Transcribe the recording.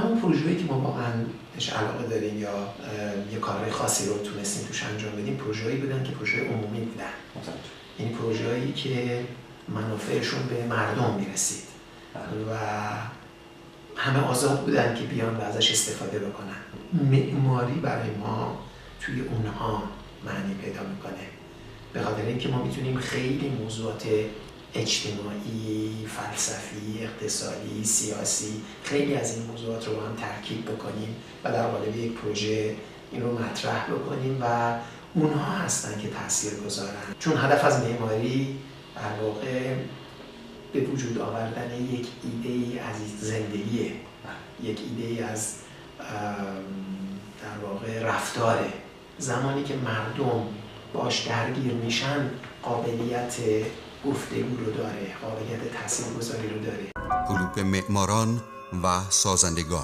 تمام پروژه‌ای که ما واقعا بهش علاقه داریم یا یه کارهای خاصی رو تونستیم توش انجام بدیم، پروژه‌ای بودن که پروژه عمومی بودن. این پروژه‌ای که منافعشون به مردم میرسید و همه آزاد بودن که بیان و ازش استفاده بکنن. معماری برای ما توی اونها معنی پیدا میکنه، به خاطر اینکه ما میتونیم خیلی موضوعات اجتماعی، فلسفی، اقتصادی، سیاسی، خیلی از این موضوعات رو با هم ترکیب بکنیم و در قالب یک پروژه این رو مطرح بکنیم و اونها هستن که تاثیرگذارن. چون هدف از معماری در واقع به وجود آوردن یک ایده از زندگیه، یک ایده از در واقع رفتاره. زمانی که مردم باش درگیر میشن قابلیت گفتگو رو داره، قابلیت تاثیرگذاری رو داره. گروه معماران و سازندگان